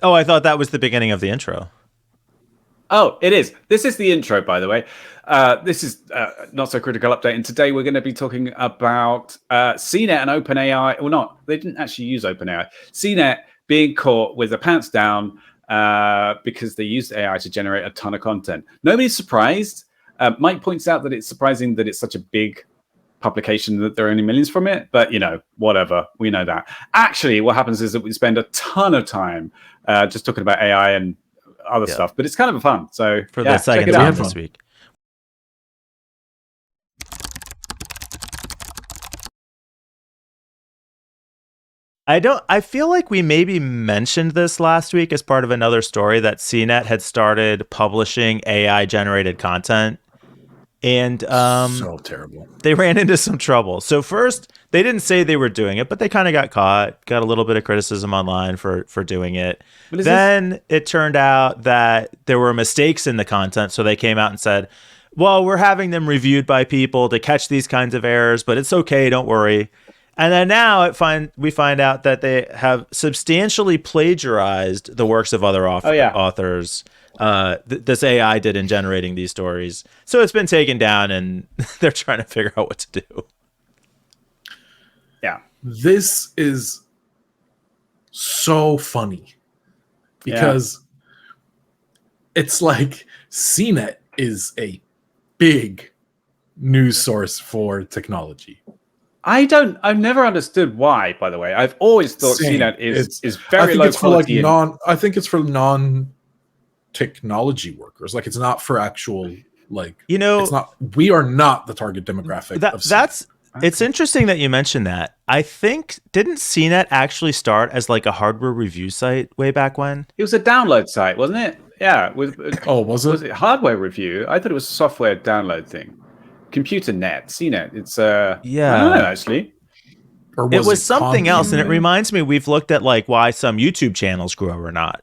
Oh, I thought that was the beginning of the intro. Oh, it is. This is the intro, by the way. This is Not So Critical Update. And today we're going to be talking about CNET and OpenAI. Well, not. They didn't actually use OpenAI. CNET being caught with their pants down because they used AI to generate a ton of content. Nobody's surprised. Mike points out that it's surprising that it's such a big publication that there are only millions from it. But, whatever. We know that. Actually, what happens is that we spend a ton of time just talking about AI and other stuff, but it's kind of fun. So for the second time this week. I feel like we maybe mentioned this last week as part of another story that CNET had started publishing AI generated content. And so terrible. They ran into some trouble. So first, they didn't say they were doing it, but they kind of got caught, got a little bit of criticism online for doing it. Then it turned out that there were mistakes in the content. So they came out and said, well, we're having them reviewed by people to catch these kinds of errors, but it's okay, don't worry. And then now we find out that they have substantially plagiarized the works of other authors. This AI did in generating these stories. So it's been taken down and they're trying to figure out what to do. Yeah. This is so funny because it's like CNET is a big news source for technology. I've never understood why, by the way. I've always thought CNET is very low quality. I think it's for non-technology workers. Like, it's not for actual, it's not, we are not the target demographic of CNET. It's interesting that you mentioned that. I think, didn't CNET actually start as like a hardware review site way back when? It was a download site, wasn't it? Yeah. Was it? Was it hardware review? I thought it was a software download thing. Computer net, CNET. It's I don't know, actually. Or it was something else, and it reminds me we've looked at like why some YouTube channels grow or not.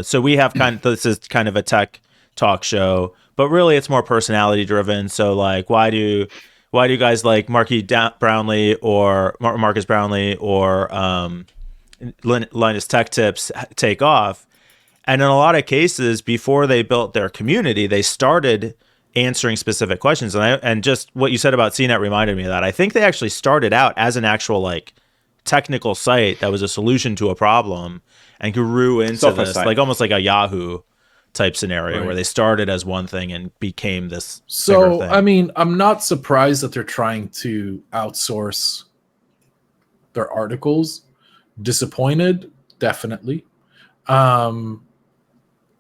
So we have this is kind of a tech talk show, but really it's more personality driven. So like why do guys like Marcus Brownlee or Linus Tech Tips take off? And in a lot of cases, before they built their community, they started answering specific questions. And just what you said about CNET reminded me of that. I think they actually started out as an actual like technical site that was a solution to a problem and grew into software this site. Like almost like a Yahoo type scenario where they started as one thing and became this bigger thing. I mean, I'm not surprised that they're trying to outsource their articles. Disappointed, definitely.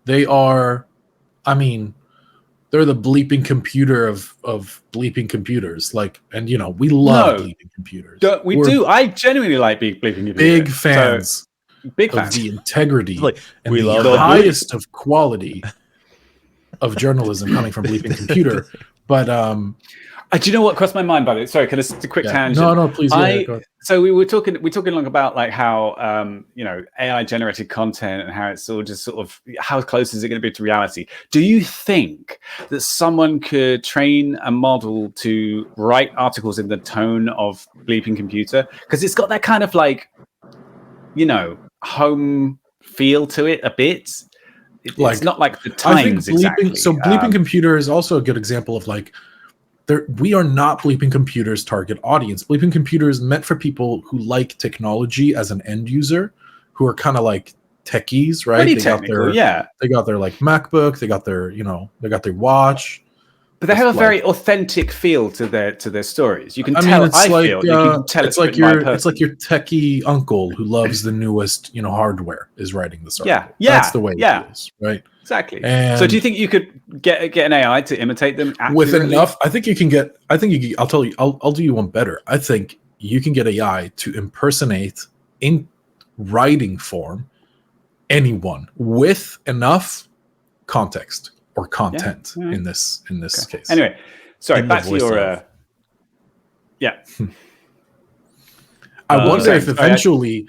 They are, they're the bleeping computer of bleeping computers. Like, and we love bleeping computers. We do. I genuinely like bleeping computers. Big fans. Big fans of the integrity and we love the highest of quality of journalism coming from bleeping computer. But do you know what crossed my mind by it? Sorry, can I just a quick tangent? No, please. So we were talking along about like how AI generated content and how it's all just sort of how close is it going to be to reality? Do you think that someone could train a model to write articles in the tone of bleeping computer? Because it's got that kind of like, home feel to it a bit. It's not like the Times exactly. So bleeping computer is also a good example of like, we are not bleeping computers' target audience. Bleeping computer is meant for people who like technology as an end user, who are kind of like techies, right? Pretty technical, they got their like MacBook, they got their they got their watch. But they have a very authentic feel to their stories. You can tell. It's like your techie uncle who loves the newest hardware is writing this article. That's the way it is, right? Exactly. And so do you think you could get an AI to imitate them accurately? With enough? I think you can get. I'll tell you. I'll do you one better. I think you can get AI to impersonate in writing form anyone with enough context or content in this case. Anyway, sorry. Back to your. I wonder if eventually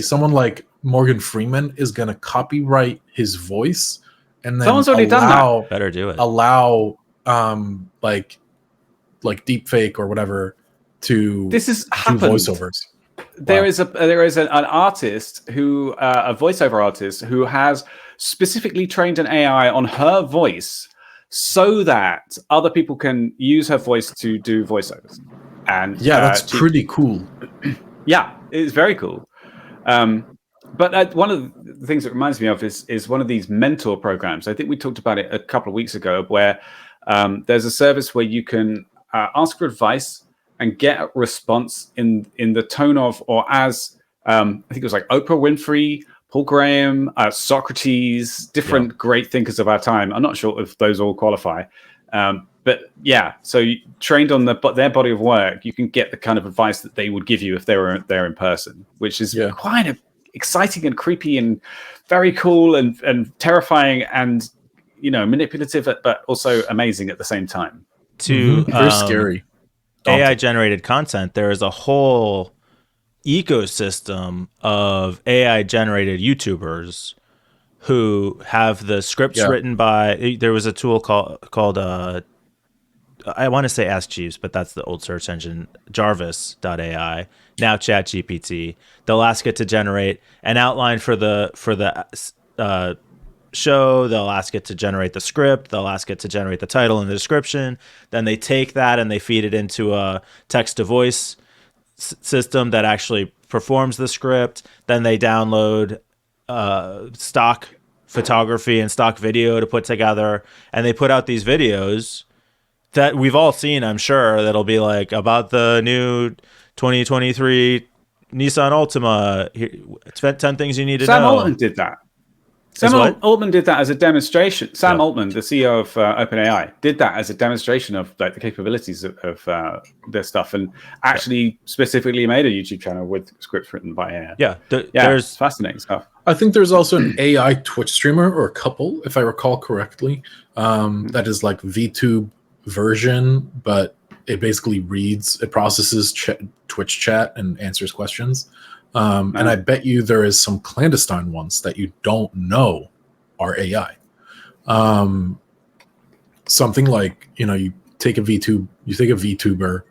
someone like Morgan Freeman is going to copyright his voice, and then someone's already done that. Better do it. Allow like deep fake or whatever to this has do happened. voiceovers. There is an artist who a voiceover artist who has specifically trained an AI on her voice so that other people can use her voice to do voiceovers. And that's pretty cool. Yeah, it's very cool. But one of the things it reminds me of is one of these mentor programs. I think we talked about it a couple of weeks ago, where there's a service where you can ask for advice and get a response in the tone of, or as I think it was like Oprah Winfrey, Paul Graham, Socrates, different great thinkers of our time. I'm not sure if those all qualify. But yeah, so trained on their body of work, you can get the kind of advice that they would give you if they were there in person, which is quite exciting and creepy and very cool and terrifying and, manipulative, but also amazing at the same time. Very scary. AI generated content, there is a whole ecosystem of AI generated YouTubers who have the scripts written by, there was a tool called I want to say Ask Jeeves, but that's the old search engine, Jarvis.ai, now ChatGPT. They'll ask it to generate an outline for the show. They'll ask it to generate the script. They'll ask it to generate the title and the description. Then they take that and they feed it into a text-to-voice system that actually performs the script. Then they download stock photography and stock video to put together, and they put out these videos that we've all seen, I'm sure, that'll be like about the new 2023 Nissan Altima. It's 10 things you need to know. Sam Altman did that. Sam Altman did that as a demonstration. Sam Altman, the CEO of OpenAI, did that as a demonstration of like the capabilities of their stuff, and actually specifically made a YouTube channel with scripts written by AI. There's fascinating stuff. I think there's also an AI Twitch streamer, or a couple, if I recall correctly, that is like VTube version, but it basically processes Twitch chat and answers questions. And I bet you there is some clandestine ones that you don't know are AI. Something like, you take a VTuber,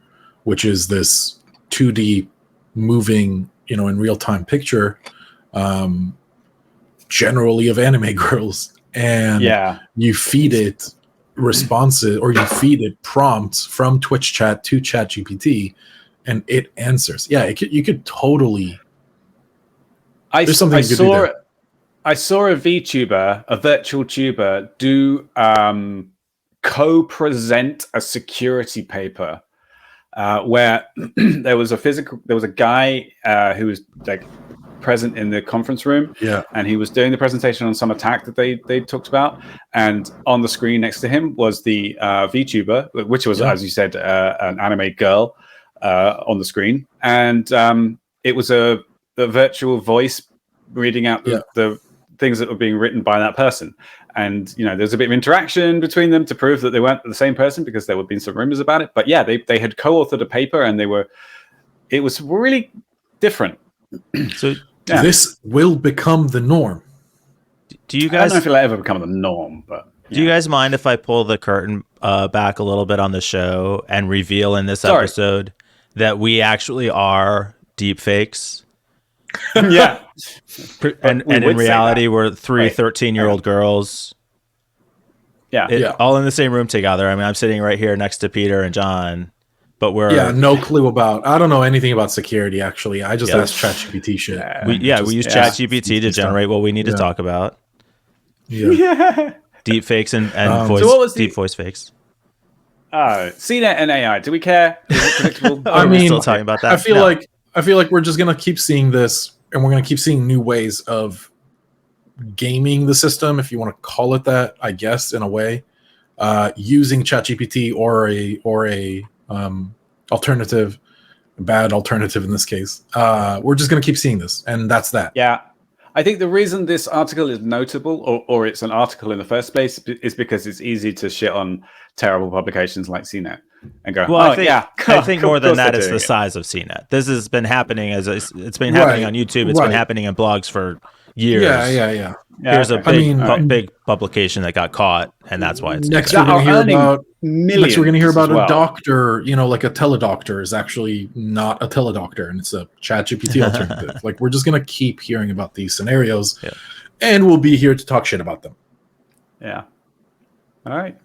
which is this 2D moving, in real time picture, generally of anime girls, and you feed it responses, or you feed it prompts from Twitch chat to ChatGPT, and it answers. You could totally. I saw a VTuber, a virtual tuber, do co-present a security paper where there was a guy who was like present in the conference room, and he was doing the presentation on some attack that they talked about, and on the screen next to him was the VTuber, which was, as you said, an anime girl on the screen, and it was a virtual voice reading out the things that were being written by that person. And there's a bit of interaction between them to prove that they weren't the same person, because there had been some rumors about it. But they had co-authored a paper, and it was really different. So this will become the norm. Do you guys? I don't know if it'll ever become the norm, but do you guys mind if I pull the curtain back a little bit on the show and reveal in this episode that we actually are deep fakes? Yeah. And in reality, we're three 13-year-old girls. All in the same room together. I mean, I'm sitting right here next to Peter and John, but we're no clue about. I don't know anything about security. Actually, I just asked ChatGPT shit. We use ChatGPT to generate what we need to talk about. Deep fakes and voice. So deep voice fakes. CNET and AI. Do we care? I mean, still talking about that. I feel like we're just gonna keep seeing this, and we're gonna keep seeing new ways of gaming the system, if you want to call it that, I guess, in a way, using ChatGPT or a alternative, bad alternative in this case. We're just gonna keep seeing this, and that's that. Yeah. I think the reason this article is notable, or it's an article in the first place, is because it's easy to shit on terrible publications like CNET and go, well, I think more than that, it's the size of CNET. This has been happening it's been happening on YouTube. It's been happening in blogs for years. Yeah. Here's a okay. big publication that got caught, and that's why it's next. That We're going to are hear earning about millions. We're going to hear about as well. a doctor. Like a teledoctor is actually not a teledoctor, and it's a ChatGPT alternative. Like we're just going to keep hearing about these scenarios, and we'll be here to talk shit about them. Yeah. All right.